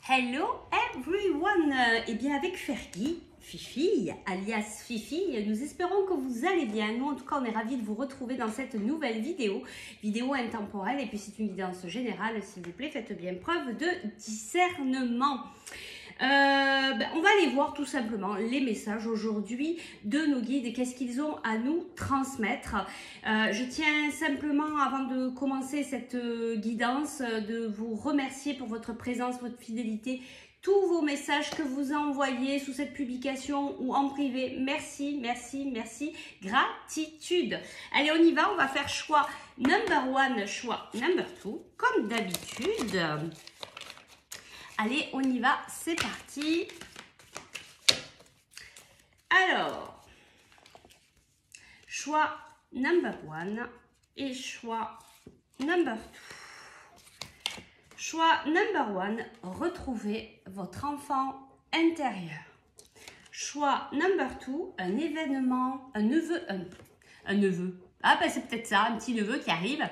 Hello everyone! Eh bien avec Fergie, Fifi, alias Fifi, nous espérons que vous allez bien. Nous en tout cas on est ravis de vous retrouver dans cette nouvelle vidéo intemporelle et puis c'est une guidance générale, s'il vous plaît, faites bien preuve de discernement. On va aller voir tout simplement les messages aujourd'hui de nos guides et qu'est-ce qu'ils ont à nous transmettre. Je tiens simplement, avant de commencer cette guidance, de vous remercier pour votre présence, votre fidélité, tous vos messages que vous envoyez sous cette publication ou en privé. Merci, merci, merci, gratitude. Allez, on y va, on va faire choix number one, choix number two, comme d'habitude. Allez, on y va, c'est parti. Alors, choix number one et choix number two. Choix number one, retrouvez votre enfant intérieur. Choix number two, un événement, un neveu. Ah ben c'est peut-être ça, un petit neveu qui arrive.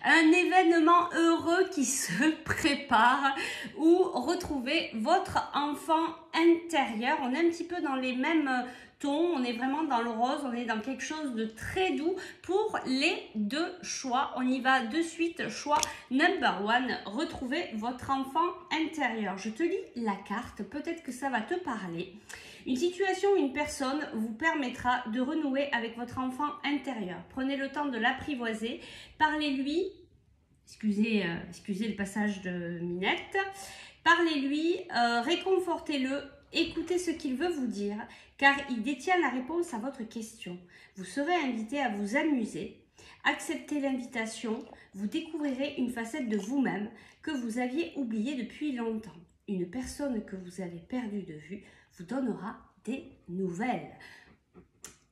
Un événement heureux qui se prépare ou retrouver votre enfant intérieur. On est un petit peu dans les mêmes tons, on est vraiment dans le rose, on est dans quelque chose de très doux pour les deux choix. On y va de suite, choix number one, retrouver votre enfant intérieur. Je te lis la carte, peut-être que ça va te parler. Une situation, une personne vous permettra de renouer avec votre enfant intérieur. Prenez le temps de l'apprivoiser, parlez-lui, excusez le passage de Minette, parlez-lui, réconfortez-le, écoutez ce qu'il veut vous dire, car il détient la réponse à votre question. Vous serez invité à vous amuser, acceptez l'invitation, vous découvrirez une facette de vous-même que vous aviez oubliée depuis longtemps. Une personne que vous avez perdue de vue vous donnera des nouvelles.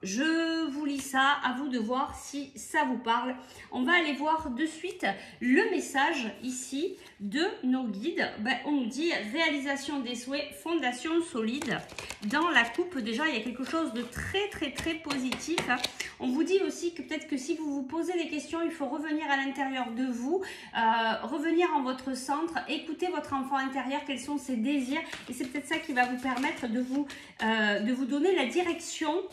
Je vous lis ça, à vous de voir si ça vous parle. On va aller voir de suite le message ici de nos guides. On nous dit réalisation des souhaits, fondation solide. Dans la coupe, déjà, il y a quelque chose de très positif. On vous dit aussi que peut-être que si vous vous posez des questions, il faut revenir à l'intérieur de vous, revenir en votre centre, écouter votre enfant intérieur, quels sont ses désirs. Et c'est peut-être ça qui va vous permettre de vous donner la direction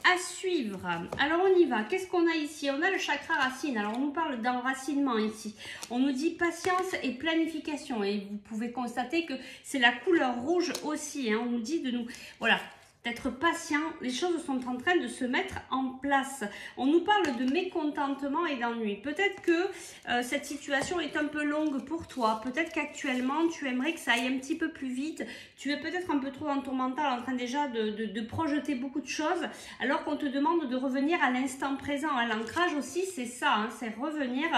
à suivre. Alors on y va. Qu'est-ce qu'on a ici? On a le chakra racine. Alors on nous parle d'enracinement ici. On nous dit patience et planification. Et vous pouvez constater que c'est la couleur rouge aussi. On nous dit de nous... Voilà. D'être patient, les choses sont en train de se mettre en place. On nous parle de mécontentement et d'ennui. Peut-être que cette situation est un peu longue pour toi. Peut-être qu'actuellement, tu aimerais que ça aille un petit peu plus vite. Tu es peut-être un peu trop dans ton mental en train déjà de projeter beaucoup de choses, alors qu'on te demande de revenir à l'instant présent. L'ancrage aussi, c'est ça, c'est revenir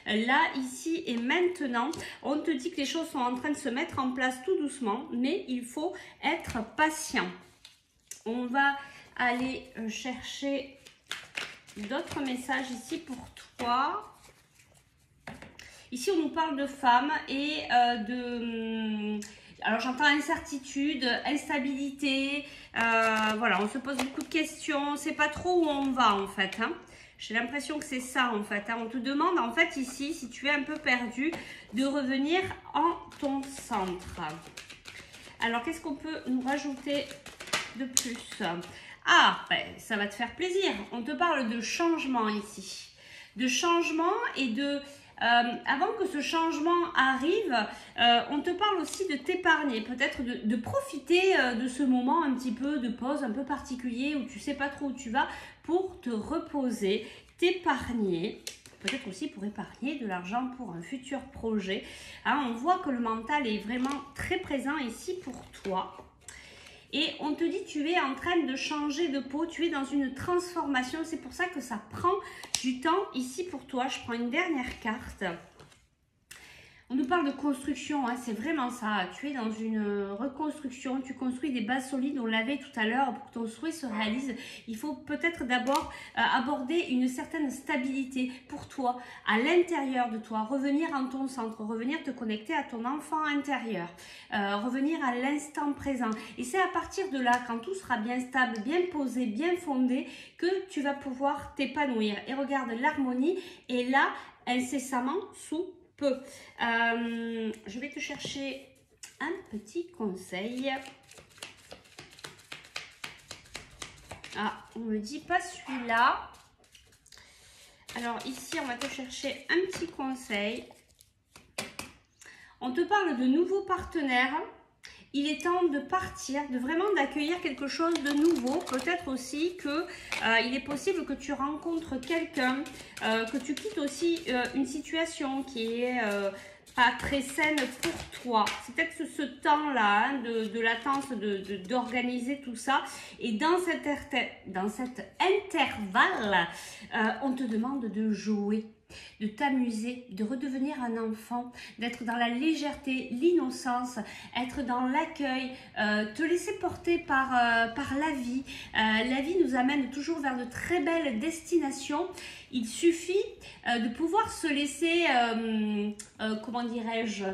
là, ici et maintenant. On te dit que les choses sont en train de se mettre en place tout doucement, mais il faut être patient. On va aller chercher d'autres messages ici pour toi. Ici, on nous parle de femmes et alors, j'entends incertitude, instabilité. Voilà, on se pose beaucoup de questions. On ne sait pas trop où on va, en fait. J'ai l'impression que c'est ça, en fait. On te demande, en fait, ici, si tu es un peu perdu, de revenir en ton centre. Alors, qu'est-ce qu'on peut nous rajouter de plus? Ah, ça va te faire plaisir. On te parle de changement ici. De changement et de... avant que ce changement arrive, on te parle aussi de t'épargner. Peut-être de profiter de ce moment un petit peu de pause, un peu particulier, où tu ne sais pas trop où tu vas, pour te reposer, t'épargner. Peut-être aussi pour épargner de l'argent pour un futur projet. On voit que le mental est vraiment très présent ici pour toi. Et on te dit, tu es en train de changer de peau, tu es dans une transformation. C'est pour ça que ça prend du temps ici pour toi. Je prends une dernière carte. On nous parle de construction, c'est vraiment ça. Tu es dans une reconstruction, tu construis des bases solides, on l'avait tout à l'heure, pour que ton souhait se réalise. Il faut peut-être d'abord aborder une certaine stabilité pour toi, à l'intérieur de toi, revenir en ton centre, revenir te connecter à ton enfant intérieur, revenir à l'instant présent. Et c'est à partir de là, quand tout sera bien stable, bien posé, bien fondé, que tu vas pouvoir t'épanouir. Et regarde, l'harmonie est là, incessamment, sous peu. Je vais te chercher un petit conseil. Ah, on me dit pas celui-là. Alors ici, on va te chercher un petit conseil. On te parle de nouveaux partenaires. Il est temps de partir, de vraiment d'accueillir quelque chose de nouveau. Peut-être aussi que il est possible que tu rencontres quelqu'un, que tu quittes aussi une situation qui est pas très saine pour toi. C'est peut-être ce temps-là hein, de latence, d'organiser tout ça. Et dans cet intervalle, on te demande de jouer, de t'amuser, de redevenir un enfant, d'être dans la légèreté, l'innocence, être dans l'accueil, te laisser porter par la vie. La vie nous amène toujours vers de très belles destinations. Il suffit de pouvoir se laisser, comment dirais-je,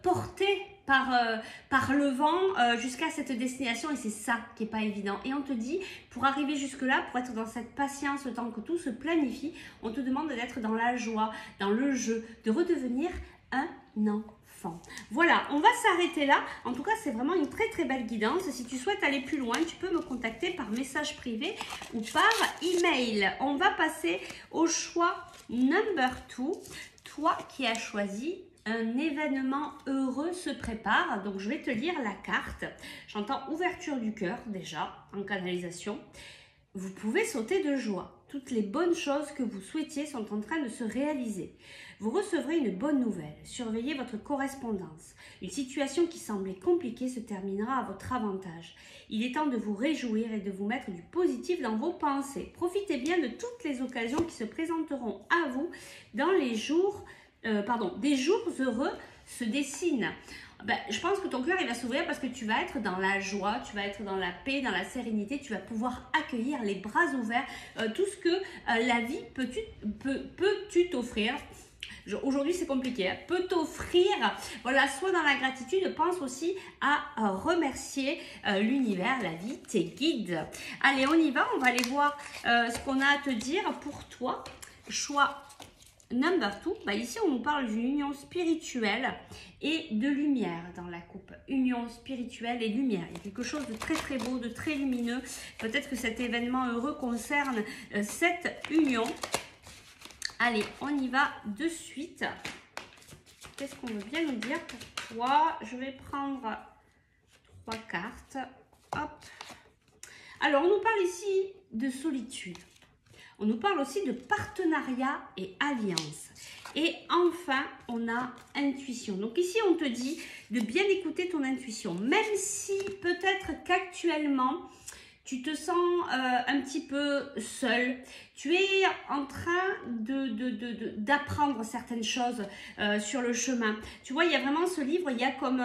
porter par le vent jusqu'à cette destination et c'est ça qui n'est pas évident. Et on te dit, pour arriver jusque-là, pour être dans cette patience, le temps que tout se planifie, on te demande d'être dans la joie, dans le jeu, de redevenir un enfant. Voilà, on va s'arrêter là. En tout cas, c'est vraiment une très très belle guidance. Si tu souhaites aller plus loin, tu peux me contacter par message privé ou par email. On va passer au choix number 2. Toi qui as choisi un événement heureux se prépare. Donc, je vais te lire la carte. J'entends ouverture du cœur déjà en canalisation. Vous pouvez sauter de joie. Toutes les bonnes choses que vous souhaitiez sont en train de se réaliser. Vous recevrez une bonne nouvelle. Surveillez votre correspondance. Une situation qui semblait compliquée se terminera à votre avantage. Il est temps de vous réjouir et de vous mettre du positif dans vos pensées. Profitez bien de toutes les occasions qui se présenteront à vous dans les jours des jours heureux se dessinent. Ben, je pense que ton cœur il va s'ouvrir parce que tu vas être dans la joie, tu vas être dans la paix, dans la sérénité, tu vas pouvoir accueillir les bras ouverts tout ce que la vie peut t'offrir. Aujourd'hui c'est compliqué, hein, peut t'offrir, voilà, soit dans la gratitude, pense aussi à remercier l'univers, la vie, tes guides. Allez, on y va, on va aller voir ce qu'on a à te dire pour toi. Choix number 2, bah ici on nous parle d'une union spirituelle et de lumière dans la coupe. Union spirituelle et lumière. Il y a quelque chose de très très beau, de très lumineux. Peut-être que cet événement heureux concerne cette union. Allez, on y va de suite. Qu'est-ce qu'on veut bien nous dire pour toi? Je vais prendre 3 cartes. Hop. Alors, on nous parle ici de solitude. On nous parle aussi de partenariat et alliance. Et enfin, on a intuition. Donc ici, on te dit de bien écouter ton intuition. Même si peut-être qu'actuellement, tu te sens un petit peu seul. Tu es en train d'apprendre certaines choses sur le chemin. Tu vois, il y a vraiment ce livre, il y a comme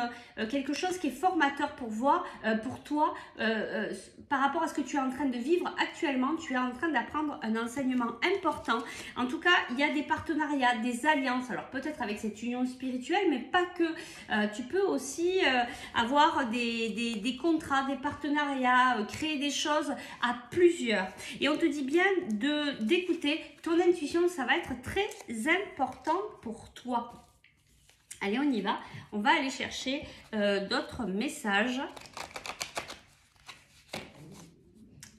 quelque chose qui est formateur pour toi, par rapport à ce que tu es en train de vivre actuellement. Tu es en train d'apprendre un enseignement important. En tout cas, il y a des partenariats, des alliances. Alors peut-être avec cette union spirituelle, mais pas que. Tu peux aussi avoir des contrats, des partenariats, créer des choses à plusieurs. Et on te dit bien d'écouter ton intuition, ça va être très important pour toi. Allez, on y va. On va aller chercher d'autres messages.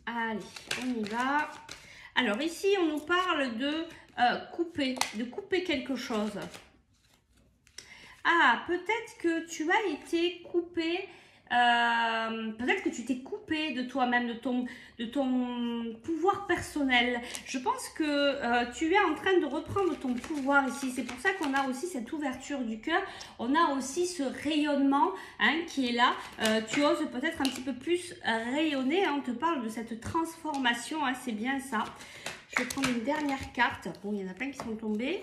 Allez, on y va. Alors ici, on nous parle de couper quelque chose. Ah, peut-être que tu as été coupé. Peut-être que tu t'es coupé de toi-même, de ton pouvoir personnel. Je pense que tu es en train de reprendre ton pouvoir ici. C'est pour ça qu'on a aussi cette ouverture du cœur. On a aussi ce rayonnement hein, qui est là. Tu oses peut-être un petit peu plus rayonner. Hein. On te parle de cette transformation. Hein, c'est bien ça. Je vais prendre une dernière carte. Bon, il y en a plein qui sont tombés.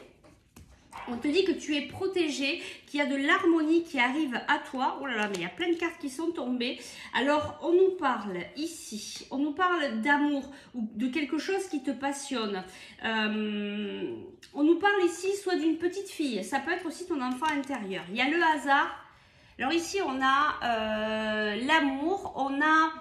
On te dit que tu es protégé, qu'il y a de l'harmonie qui arrive à toi. Oh là là, mais il y a plein de cartes qui sont tombées. Alors, on nous parle ici, on nous parle d'amour ou de quelque chose qui te passionne. On nous parle ici soit d'une petite fille, ça peut être aussi ton enfant intérieur. Il y a le hasard. Alors ici, on a l'amour, on a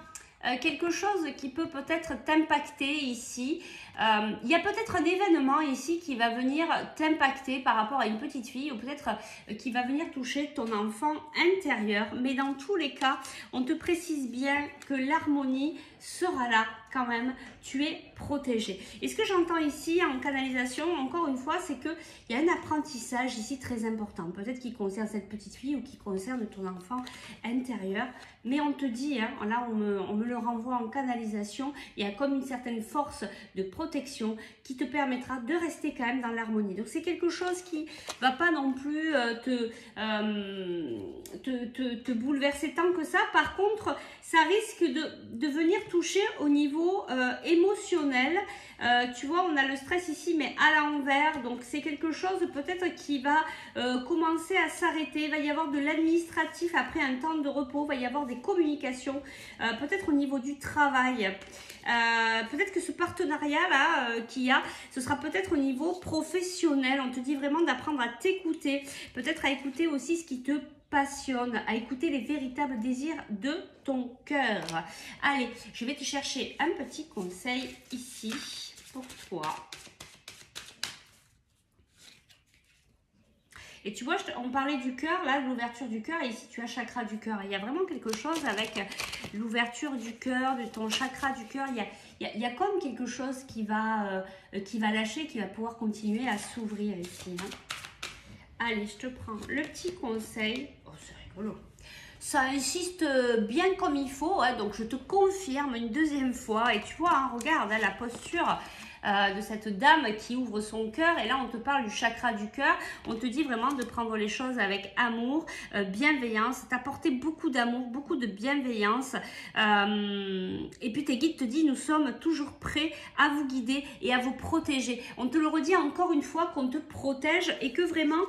quelque chose qui peut peut-être t'impacter ici. Il y a peut-être un événement ici qui va venir t'impacter par rapport à une petite fille ou peut-être qui va venir toucher ton enfant intérieur. Mais dans tous les cas, on te précise bien que l'harmonie sera là quand même. Tu es protégé. Et ce que j'entends ici en canalisation, encore une fois, c'est qu'il y a un apprentissage ici très important. Peut-être qui concerne cette petite fille ou qui concerne ton enfant intérieur. Mais on te dit, hein, là on me le renvoie en canalisation, il y a comme une certaine force de protection qui te permettra de rester quand même dans l'harmonie. Donc c'est quelque chose qui va pas non plus te bouleverser tant que ça. Par contre, ça risque de venir toucher au niveau émotionnel. Tu vois, on a le stress ici, mais à l'envers. Donc, c'est quelque chose peut-être qui va commencer à s'arrêter. Il va y avoir de l'administratif après un temps de repos. Il va y avoir des communications, peut-être au niveau du travail. Peut-être que ce partenariat-là qu'il y a, ce sera peut-être au niveau professionnel. On te dit vraiment d'apprendre à t'écouter. Peut-être à écouter aussi ce qui te passionne, à écouter les véritables désirs de ton cœur. Allez, je vais te chercher un petit conseil ici pour toi. Et tu vois, on parlait du cœur, là, de l'ouverture du cœur, et ici tu as chakra du cœur. Il y a vraiment quelque chose avec l'ouverture du cœur, de ton chakra du cœur. Il y a comme quelque chose qui va lâcher, qui va pouvoir continuer à s'ouvrir ici. Hein. Allez, je te prends le petit conseil. Oh, c'est rigolo. Ça insiste bien comme il faut, hein, donc je te confirme une deuxième fois. Et tu vois, hein, regarde hein, la posture de cette dame qui ouvre son cœur. Et là, on te parle du chakra du cœur. On te dit vraiment de prendre les choses avec amour, bienveillance, t'apporter beaucoup d'amour, beaucoup de bienveillance. Et puis tes guides te disent, nous sommes toujours prêts à vous guider et à vous protéger. On te le redit encore une fois qu'on te protège et que vraiment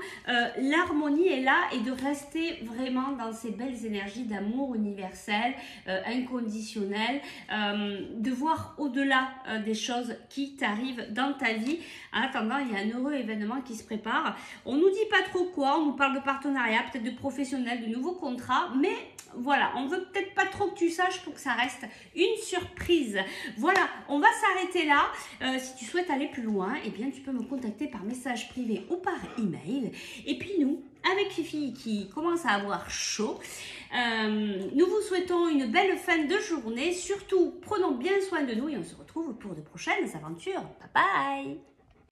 l'harmonie est là et de rester vraiment dans ces belles énergies d'amour universel, inconditionnel, de voir au-delà des choses qui t'arrivent dans ta vie. En attendant, il y a un heureux événement qui se prépare. On nous dit pas trop quoi, on nous parle de partenariat, peut-être de professionnel, de nouveaux contrats, mais voilà, on veut peut-être pas trop que tu saches pour que ça reste une surprise. Voilà, on va s'arrêter là. Si tu souhaites aller plus loin, eh bien tu peux me contacter par message privé ou par email. Et puis nous, avec Fifi qui commence à avoir chaud, nous vous souhaitons une belle fin de journée. Surtout, prenons bien soin de nous et on se retrouve pour de prochaines aventures. Bye bye!